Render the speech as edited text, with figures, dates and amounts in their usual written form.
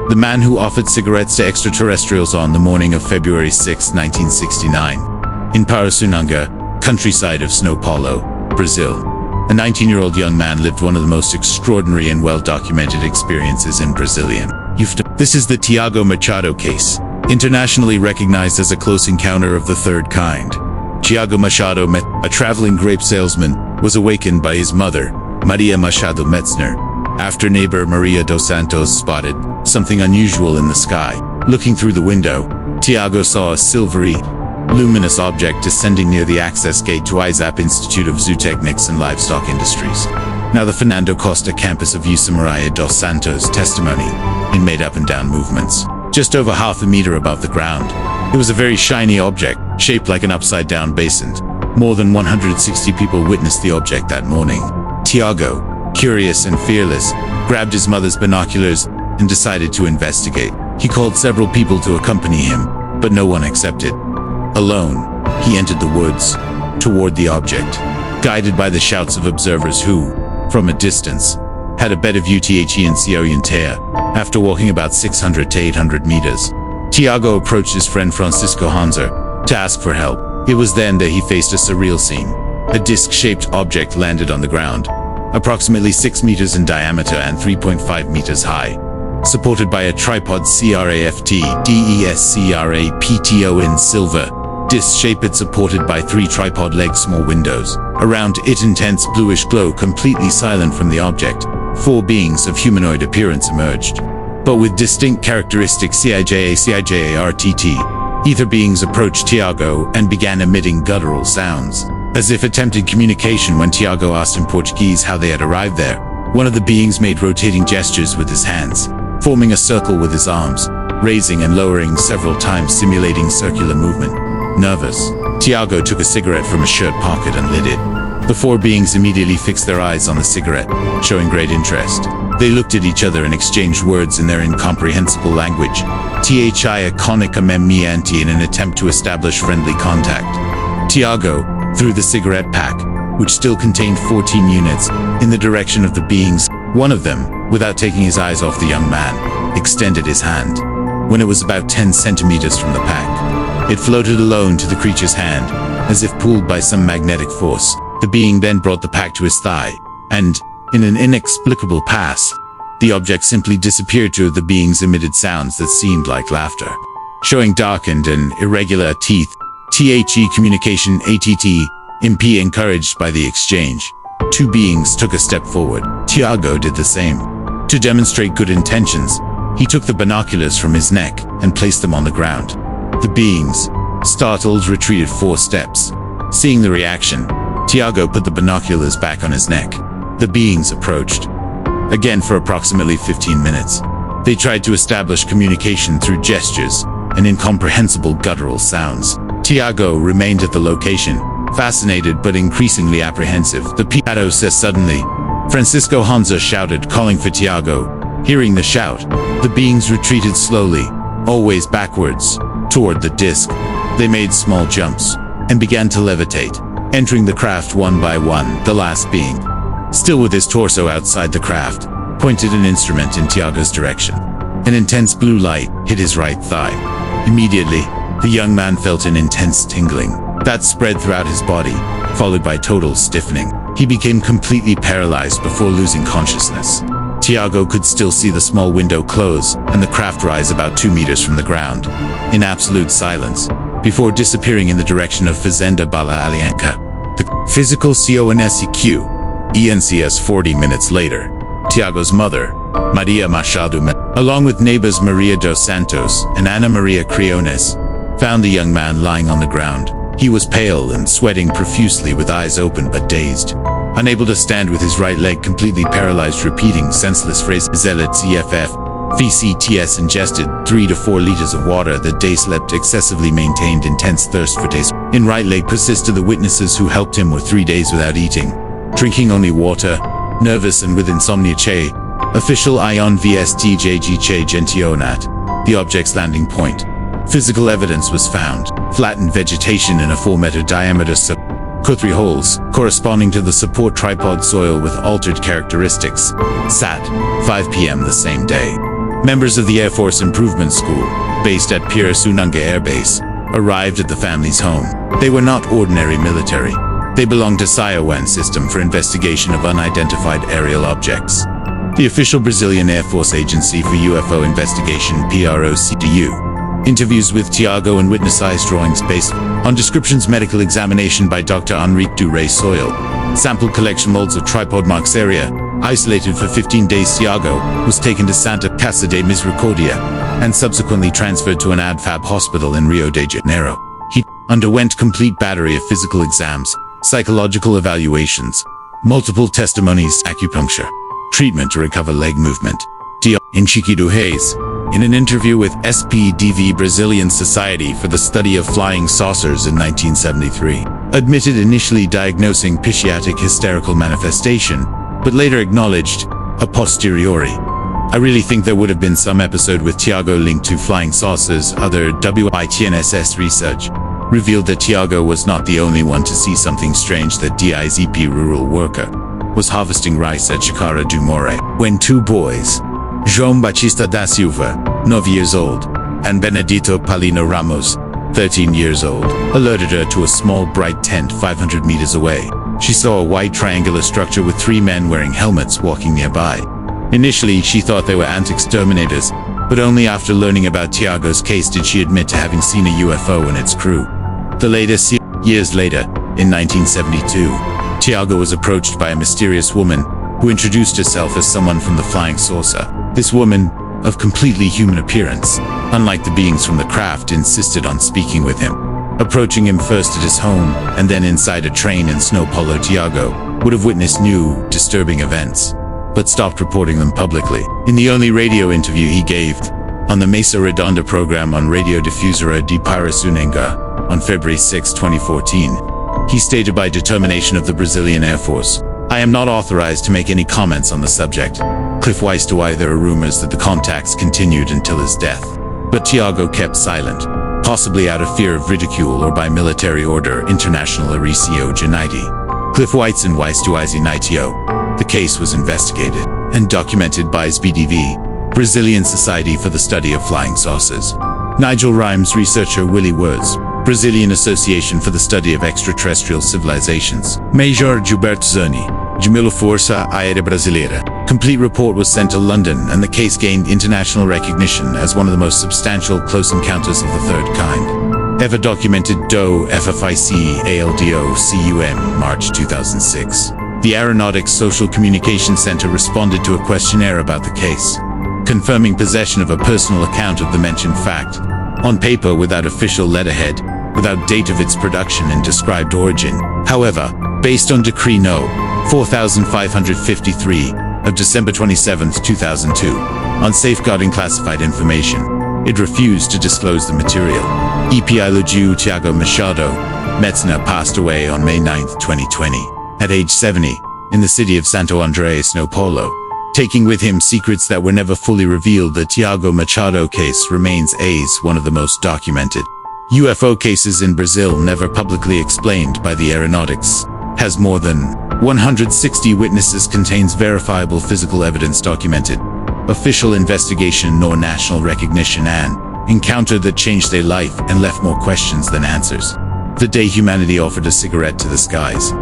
the man who offered cigarettes to extraterrestrials on the morning of February 6, 1969, in Parasununga, countryside of São Paulo, Brazil. A 19-year-old young man lived one of the most extraordinary and well-documented experiences in Brazilian UFO. This is the Tiago Machado case, internationally recognized as a close encounter of the third kind. Tiago Machado, a traveling grape salesman, was awakened by his mother, Maria Machado Metzner, after neighbor Maria dos Santos spotted something unusual in the sky. Looking through the window, Tiago saw a silvery, luminous object descending near the access gate to ISAP Institute of Zootechnics and Livestock Industries. Now the Fernando Costa campus of USA Maria dos Santos testimony in made up and down movements. Just over half a meter above the ground, it was a very shiny object, shaped like an upside-down basin. More than 160 people witnessed the object that morning. Tiago, curious and fearless, grabbed his mother's binoculars and decided to investigate. He called several people to accompany him, but no one accepted. Alone, he entered the woods, toward the object, guided by the shouts of observers who, from a distance, had a better view and Ciorientea. After walking about 600 to 800 meters, Tiago approached his friend Francisco Hanser to ask for help. It was then that he faced a surreal scene. A disc-shaped object landed on the ground, approximately 6 meters in diameter and 3.5 meters high, supported by a tripod CRAFT DESCRAPTO in silver. Disc shaped, supported by 3 tripod-legged small windows. Around it, intense bluish glow, completely silent from the object. 4 beings of humanoid appearance emerged, but with distinct characteristics CIJA-CIJA-RTT. Ether beings approached Tiago and began emitting guttural sounds, as if attempted communication. When Tiago asked in Portuguese how they had arrived there, one of the beings made rotating gestures with his hands, forming a circle with his arms, raising and lowering several times, simulating circular movement. Nervous, Tiago took a cigarette from a shirt pocket and lit it. The 4 beings immediately fixed their eyes on the cigarette, showing great interest. They looked at each other and exchanged words in their incomprehensible language. Thi Konica Memianti in an attempt to establish friendly contact. Tiago threw the cigarette pack, which still contained 14 units, in the direction of the beings. One of them, without taking his eyes off the young man, extended his hand. When it was about 10 centimeters from the pack, it floated alone to the creature's hand, as if pulled by some magnetic force. The being then brought the pack to his thigh, and, in an inexplicable pass, the object simply disappeared. Two of the beings emitted sounds that seemed like laughter, showing darkened and irregular teeth. The communication ATT, MP encouraged by the exchange. 2 beings took a step forward. Tiago did the same. To demonstrate good intentions, he took the binoculars from his neck and placed them on the ground. The beings, startled, retreated 4 steps. Seeing the reaction, Tiago put the binoculars back on his neck. The beings approached again for approximately 15 minutes. They tried to establish communication through gestures and incomprehensible guttural sounds. Tiago remained at the location, fascinated but increasingly apprehensive. The Piato says suddenly. Francisco Hanser shouted, calling for Tiago. Hearing the shout, the beings retreated slowly, always backwards, toward the disc. They made small jumps and began to levitate, entering the craft one by one. The last being, still with his torso outside the craft, pointed an instrument in Tiago's direction. An intense blue light hit his right thigh. Immediately, the young man felt an intense tingling that spread throughout his body, followed by total stiffening. He became completely paralyzed before losing consciousness. Tiago could still see the small window close and the craft rise about 2 meters from the ground, in absolute silence, before disappearing in the direction of Fazenda Bala Alianca. The physical CONSEQ, ENCS. 40 minutes later, Tiago's mother, Maria Machado, along with neighbors Maria dos Santos and Ana Maria Criones, found the young man lying on the ground. He was pale and sweating profusely, with eyes open but dazed, unable to stand, with his right leg completely paralyzed, repeating senseless phrases. Zealot CFF, VCTS ingested 3 to 4 liters of water that day, slept excessively, maintained intense thirst for taste. In right leg persisted the witnesses who helped him were 3 days without eating, drinking only water, nervous and with insomnia. Che, official Ion VSTJG Che Gentionat, the object's landing point. Physical evidence was found, flattened vegetation in a 4-meter diameter cut-3 holes, corresponding to the support tripod soil with altered characteristics. Sat. 5 p.m. the same day. members of the Air Force Improvement School, based at Pirasununga Air Base, arrived at the family's home. They were not ordinary military. They belonged to Siowan System for Investigation of Unidentified Aerial Objects, the official Brazilian Air Force Agency for UFO Investigation, PROCDU. Interviews with Tiago and witness eyes drawings based on descriptions, medical examination by Dr. Henrique Duray Soil, sample collection molds of tripod marks area, isolated for 15 days. Tiago was taken to Santa Casa de Misericordia and subsequently transferred to an ADFAB hospital in Rio de Janeiro. He underwent complete battery of physical exams, psychological evaluations, multiple testimonies, acupuncture, treatment to recover leg movement. In Chiquido Hayes, in an interview with SPDV Brazilian Society for the Study of Flying Saucers in 1973, admitted initially diagnosing Pisciatic hysterical manifestation, but later acknowledged, a posteriori, "I really think there would have been some episode with Tiago linked to flying saucers." Other WITNSS research revealed that Tiago was not the only one to see something strange. That DIZP rural worker was harvesting rice at Chácara do More when two boys, João Batista da Silva, 9 years old, and Benedito Paulino Ramos, 13 years old, alerted her to a small bright tent 500 meters away. She saw a white triangular structure with 3 men wearing helmets walking nearby. Initially, she thought they were ant exterminators, but only after learning about Tiago's case did she admit to having seen a UFO and its crew. The latest, years later, in 1972, Tiago was approached by a mysterious woman who introduced herself as someone from the flying saucer. This woman, of completely human appearance, unlike the beings from the craft, insisted on speaking with him. Approaching him first at his home, and then inside a train in São Paulo. Tiago would have witnessed new, disturbing events, but stopped reporting them publicly. In the only radio interview he gave, on the Mesa Redonda program on Radio Difusora de Pirasununga, on February 6, 2014, he stated, by determination of the Brazilian Air Force, "I am not authorized to make any comments on the subject." Cliff Weiss to why there are rumors that the contacts continued until his death. But Tiago kept silent, possibly out of fear of ridicule or by military order. International Aricio Geniti. Cliff Weiss and Weiss to Izinitio. The case was investigated and documented by SBDV, Brazilian Society for the Study of Flying Saucers. Nigel Rhymes, researcher Willie Words, Brazilian Association for the Study of Extraterrestrial Civilizations. Major Gilberto Zani, Jamila Força Aérea Brasileira. Complete report was sent to London, and the case gained international recognition as one of the most substantial close encounters of the third kind ever documented. DO FFIC ALDO CUM, March 2006. The Aeronautics Social Communication Center responded to a questionnaire about the case, confirming possession of a personal account of the mentioned fact, on paper without official letterhead, without date of its production and described origin. However, based on Decree No. 4553 of December 27, 2002, on safeguarding classified information, it refused to disclose the material. EPILOGU Tiago Machado, Metzner, passed away on May 9, 2020, at age 70, in the city of Santo André, São Paulo, taking with him secrets that were never fully revealed. The Tiago Machado case remains one of the most documented UFO cases in Brazil, never publicly explained by the aeronautics, has more than 160 witnesses, contains verifiable physical evidence documented, official investigation nor national recognition, an encounter that changed their life and left more questions than answers. The day humanity offered a cigarette to the skies.